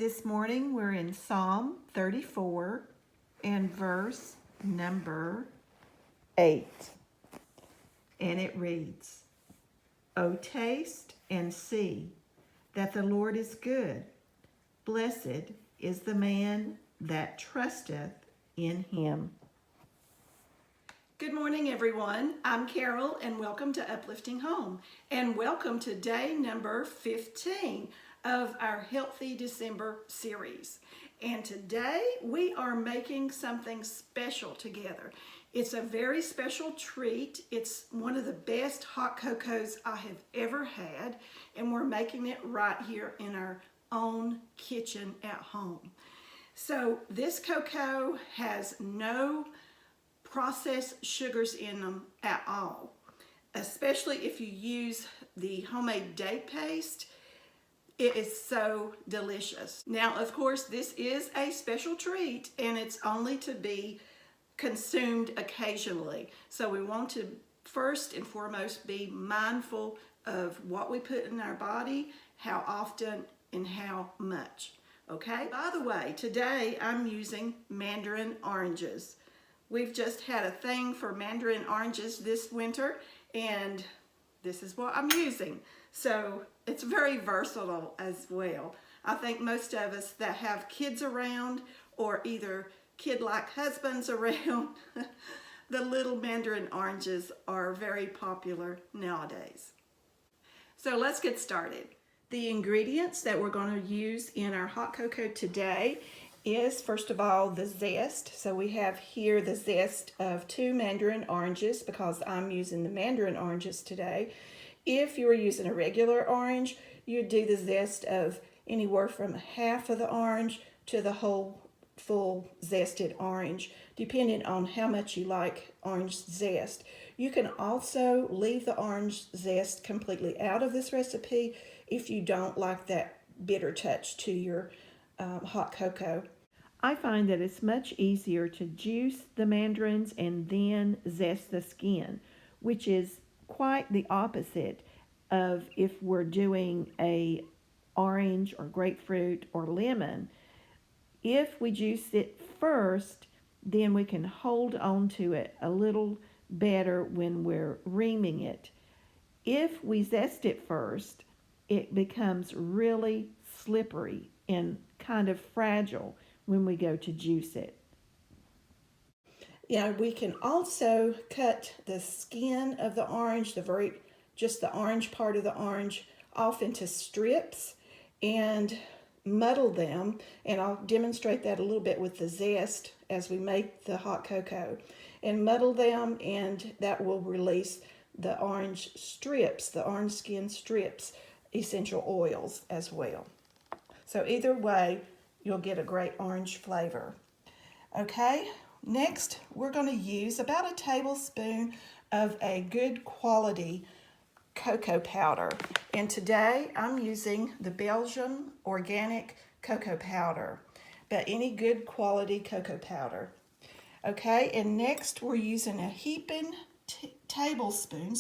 This morning we're in Psalm 34 and verse number 8. And it reads, "O taste and see that the Lord is good. Blessed is the man that trusteth in him." Good morning, everyone. I'm Carol, and welcome to Uplifting Home. And welcome to day number 15 of our Healthy December series. And today we are making something special together. It's a very special treat. It's one of the best hot cocos I have ever had, and we're making it right here in our own kitchen at home. So this cocoa has no processed sugars in them at all, especially if you use the homemade date paste. It is so delicious. Now, of course, this is a special treat and it's only to be consumed occasionally. So we want to first and foremost be mindful of what we put in our body, how often and how much. Okay? By the way, today I'm using mandarin oranges. We've just had a thing for mandarin oranges this winter, and this is what I'm using. So it's very versatile as well. I think most of us that have kids around or either kid-like husbands around, the little mandarin oranges are very popular nowadays. So let's get started. The ingredients that we're going to use in our hot cocoa today is, first of all, the zest. So we have here the zest of 2 mandarin oranges because I'm using the mandarin oranges today. If you were using a regular orange, you'd do the zest of anywhere from half of the orange to the whole full zested orange, depending on how much you like orange zest. You can also leave the orange zest completely out of this recipe if you don't like that bitter touch to your hot cocoa. I find that it's much easier to juice the mandarins and then zest the skin, which is quite the opposite of if we're doing a orange or grapefruit or lemon. If we juice it first, then we can hold on to it a little better when we're reaming it. If we zest it first, it becomes really slippery and kind of fragile when we go to juice it. Yeah, we can also cut the skin of the orange, just the orange part of the orange, off into strips and muddle them, and I'll demonstrate that a little bit with the zest as we make the hot cocoa, and muddle them, and that will release the orange strips, the orange skin strips, essential oils as well. So either way, you'll get a great orange flavor. Okay, next we're going to use about a tablespoon of a good quality cocoa powder. And today I'm using the Belgium organic cocoa powder, but any good quality cocoa powder. Okay, and next we're using a heaping tablespoon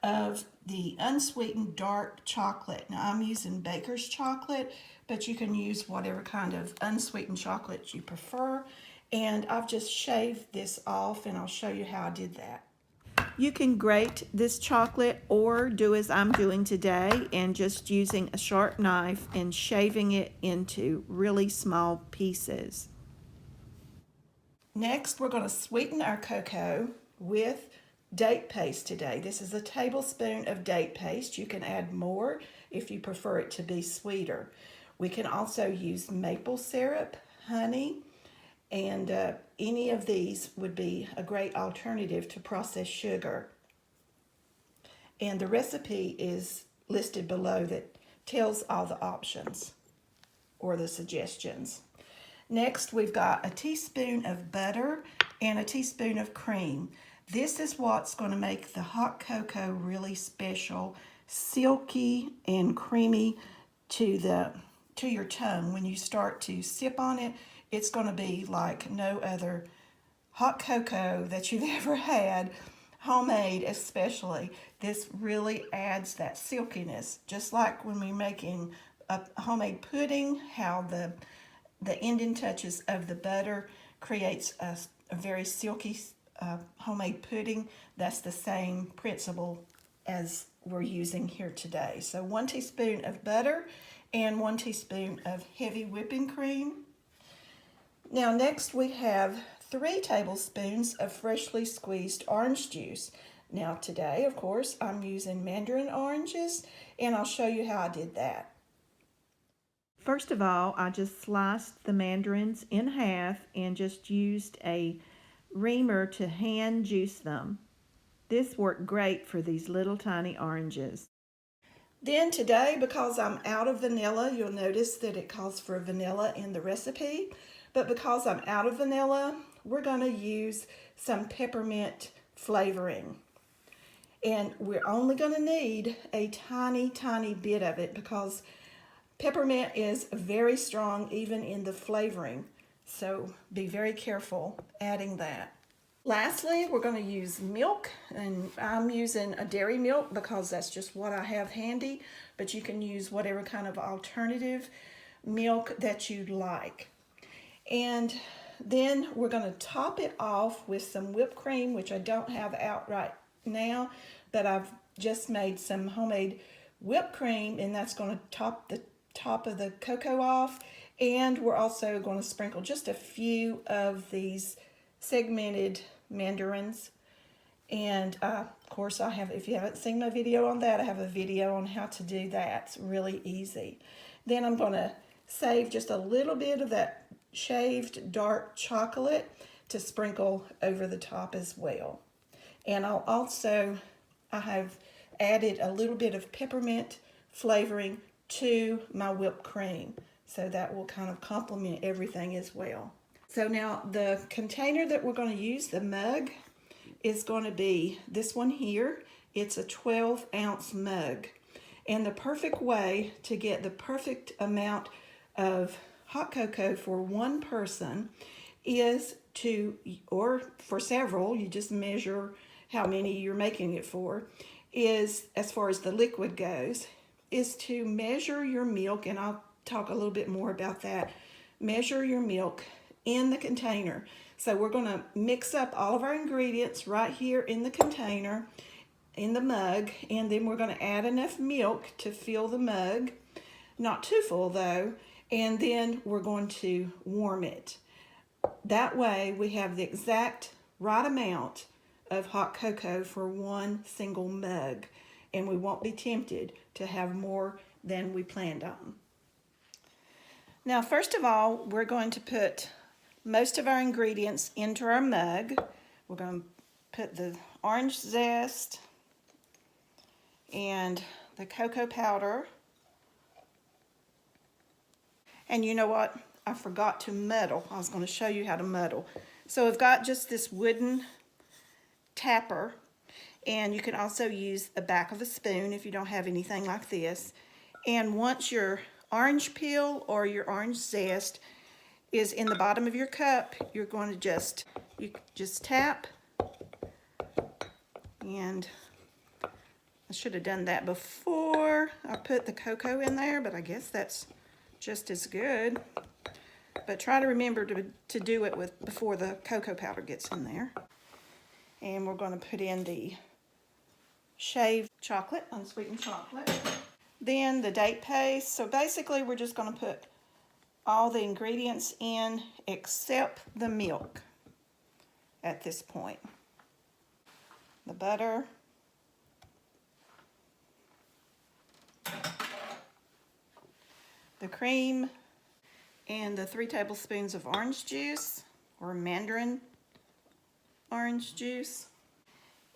of the unsweetened dark chocolate. Now I'm using baker's chocolate, but you can use whatever kind of unsweetened chocolate you prefer. And I've just shaved this off, and I'll show you how I did that. You can grate this chocolate or do as I'm doing today and just using a sharp knife and shaving it into really small pieces. Next, we're going to sweeten our cocoa with date paste today. This is a tablespoon of date paste. You can add more if you prefer it to be sweeter. We can also use maple syrup, honey, and any of these would be a great alternative to processed sugar. And the recipe is listed below that tells all the options or the suggestions. Next, we've got a teaspoon of butter and a teaspoon of cream. This is what's going to make the hot cocoa really special, silky and creamy to your tongue. When you start to sip on it, it's going to be like no other hot cocoa that you've ever had, homemade especially. This really adds that silkiness, just like when we're making a homemade pudding, how the ending touches of the butter creates a very silky homemade pudding. That's the same principle as we're using here today. So 1 teaspoon of butter and 1 teaspoon of heavy whipping cream. Now next we have 3 tablespoons of freshly squeezed orange juice. Now today, of course, I'm using mandarin oranges, and I'll show you how I did that. First of all, I just sliced the mandarins in half and just used a reamer to hand juice them. This worked great for these little tiny oranges. Then today, because I'm out of vanilla, you'll notice that it calls for vanilla in the recipe. But because I'm out of vanilla, we're going to use some peppermint flavoring. And we're only going to need a tiny, tiny bit of it because peppermint is very strong even in the flavoring. So be very careful adding that. Lastly, we're going to use milk, and I'm using a dairy milk because that's just what I have handy, but you can use whatever kind of alternative milk that you'd like. And then we're going to top it off with some whipped cream, which I don't have out right now, but I've just made some homemade whipped cream, and that's going to top the top of the cocoa off. And we're also going to sprinkle just a few of these segmented mandarins. And of course I have, if you haven't seen my video on that, I have a video on how to do that. It's really easy. Then I'm going to save just a little bit of that shaved dark chocolate to sprinkle over the top as well. And I have added a little bit of peppermint flavoring to my whipped cream, so that will kind of complement everything as well. So now the container that we're going to use, the mug, is going to be this one here. It's a 12-ounce mug. And the perfect way to get the perfect amount of hot cocoa for one person is to, or for several, you just measure how many you're making it for, is, as far as the liquid goes, is to measure your milk, and I'll talk a little bit more about that. Measure your milk in the container. So we're going to mix up all of our ingredients right here in the container, in the mug, and then we're going to add enough milk to fill the mug, not too full though, and then we're going to warm it. That way we have the exact right amount of hot cocoa for one single mug, and we won't be tempted to have more than we planned on. Now, first of all, we're going to put most of our ingredients into our mug. We're going to put the orange zest and the cocoa powder. And you know what? I forgot to muddle. I was going to show you how to muddle. So I've got just this wooden tapper, and you can also use the back of a spoon if you don't have anything like this. And once your orange peel or your orange zest is in the bottom of your cup, you're going to just tap. And I should have done that before I put the cocoa in there, but I guess that's just as good. But try to remember to do it before the cocoa powder gets in there. And we're going to put in the shaved chocolate, unsweetened chocolate. Then the date paste. So basically we're just going to put all the ingredients in except the milk at this point. The butter. The cream. And the 3 tablespoons of orange juice, or mandarin orange juice.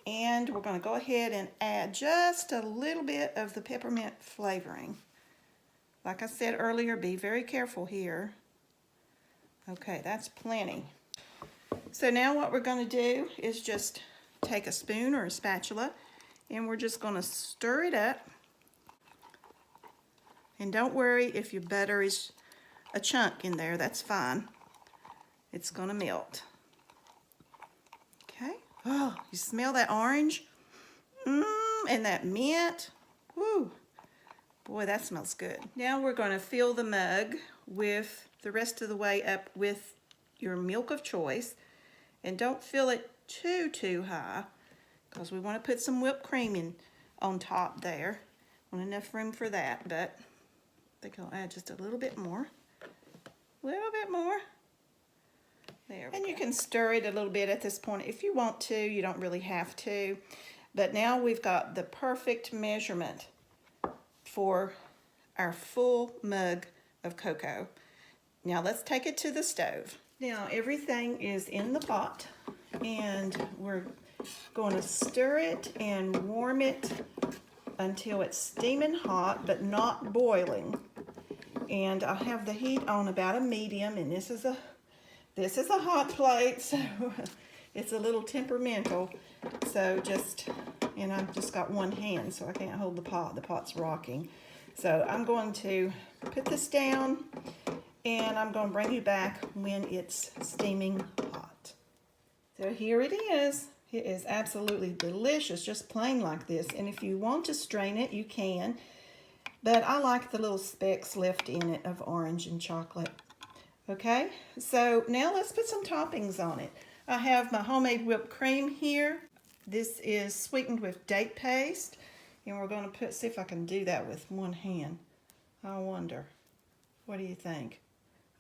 And we're going to go ahead and add just a little bit of the peppermint flavoring. Like I said earlier, be very careful here. Okay, that's plenty. So now what we're going to do is just take a spoon or a spatula, and we're just going to stir it up. And don't worry if your butter is a chunk in there, that's fine. It's going to melt. Okay. Oh, you smell that orange? And that mint. Woo. Boy, that smells good. Now we're going to fill the mug with the rest of the way up with your milk of choice. And don't fill it too high, because we want to put some whipped cream in on top there. Want enough room for that, but I think I'll add just a little bit more. A little bit more. There we go. You can stir it a little bit at this point if you want to. You don't really have to. But now we've got the perfect measurement for our full mug of cocoa. Now let's take it to the stove. Now everything is in the pot, and we're going to stir it and warm it until it's steaming hot but not boiling. And I have the heat on about a medium, and this is a hot plate, so it's a little temperamental. So and I've just got one hand, so I can't hold the pot. The pot's rocking. So I'm going to put this down, and I'm going to bring you back when it's steaming hot. So here it is. It is absolutely delicious, just plain like this. And if you want to strain it, you can. But I like the little specks left in it of orange and chocolate. Okay, so now let's put some toppings on it. I have my homemade whipped cream here. This is sweetened with date paste. And we're going to see if I can do that with one hand. I wonder. What do you think?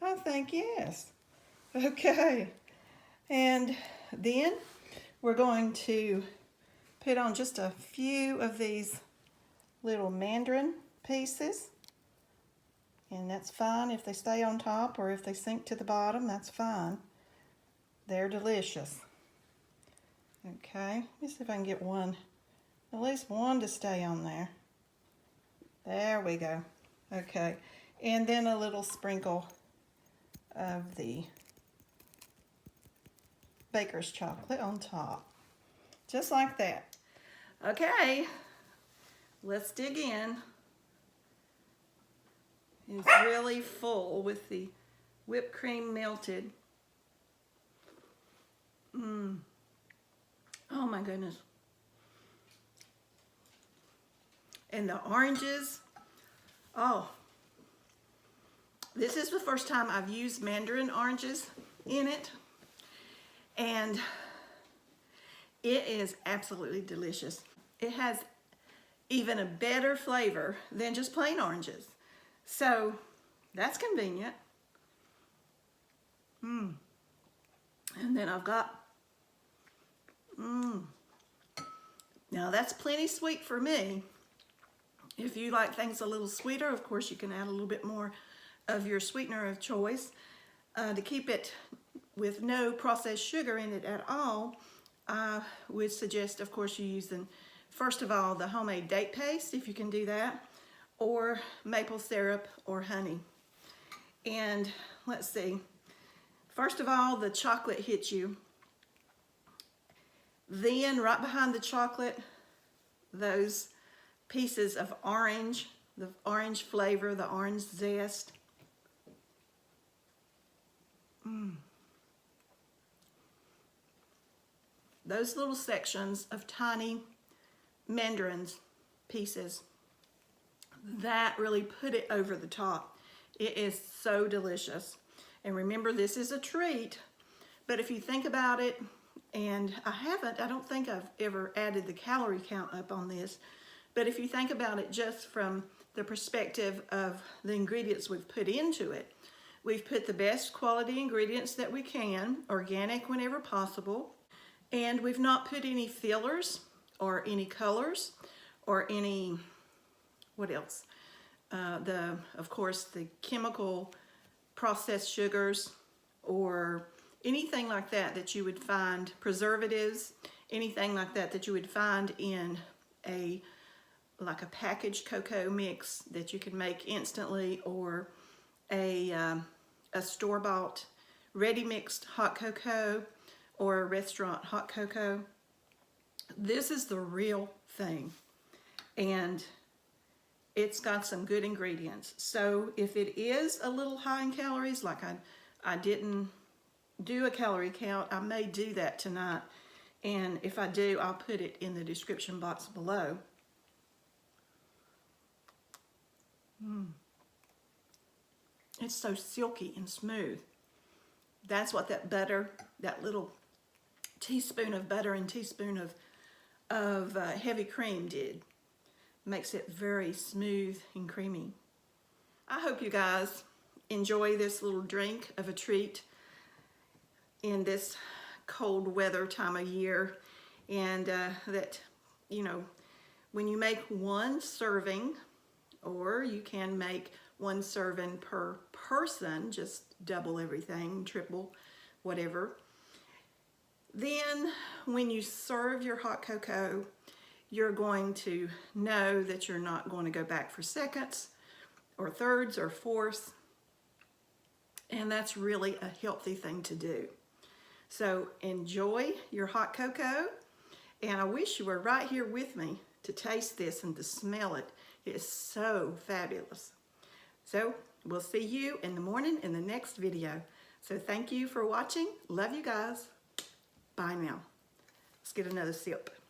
I think yes. Okay. And then we're going to put on just a few of these little mandarin pieces. And that's fine if they stay on top, or if they sink to the bottom, that's fine. They're delicious. Okay, let me see if I can get one, at least one to stay on there. There we go. Okay, and then a little sprinkle of the baker's chocolate on top. Just like that. Okay, let's dig in. It's really full with the whipped cream melted. Oh my goodness. And the oranges. Oh. This is the first time I've used mandarin oranges in it. And it is absolutely delicious. It has even a better flavor than just plain oranges. So that's convenient. And then I've got, now that's plenty sweet for me. If you like things a little sweeter, of course you can add a little bit more of your sweetener of choice. To keep it with no processed sugar in it at all, I would suggest, of course, you using, first of all, the homemade date paste, if you can do that, or maple syrup or honey. And let's see, first of all, the chocolate hits you. Then right behind the chocolate, those pieces of orange, the orange flavor, the orange zest. Those little sections of tiny mandarins pieces, that really put it over the top. It is so delicious. And remember, this is a treat, but if you think about it, and I don't think I've ever added the calorie count up on this, but if you think about it just from the perspective of the ingredients we've put into it, we've put the best quality ingredients that we can, organic whenever possible, and we've not put any fillers or any colors or any, what else? Of course, the chemical processed sugars or anything like that that you would find, preservatives, anything like that that you would find in like a packaged cocoa mix that you can make instantly, or a store-bought ready-mixed hot cocoa or a restaurant hot cocoa. This is the real thing, and it's got some good ingredients. So if it is a little high in calories, like I didn't do a calorie count, I may do that tonight, and if I do, I'll put it in the description box below. It's so silky and smooth. That's what that butter, that little teaspoon of butter and teaspoon of heavy cream did. Makes it very smooth and creamy. I hope you guys enjoy this little drink of a treat in this cold weather time of year, and that, you know, when you make one serving, or you can make one serving per person, just double everything, triple, whatever. Then when you serve your hot cocoa, you're going to know that you're not going to go back for seconds or thirds or fourths, and that's really a healthy thing to do. So enjoy your hot cocoa, and I wish you were right here with me to taste this and to smell it. It is so fabulous. So we'll see you in the morning in the next video. So thank you for watching. Love you guys. Bye now. Let's get another sip.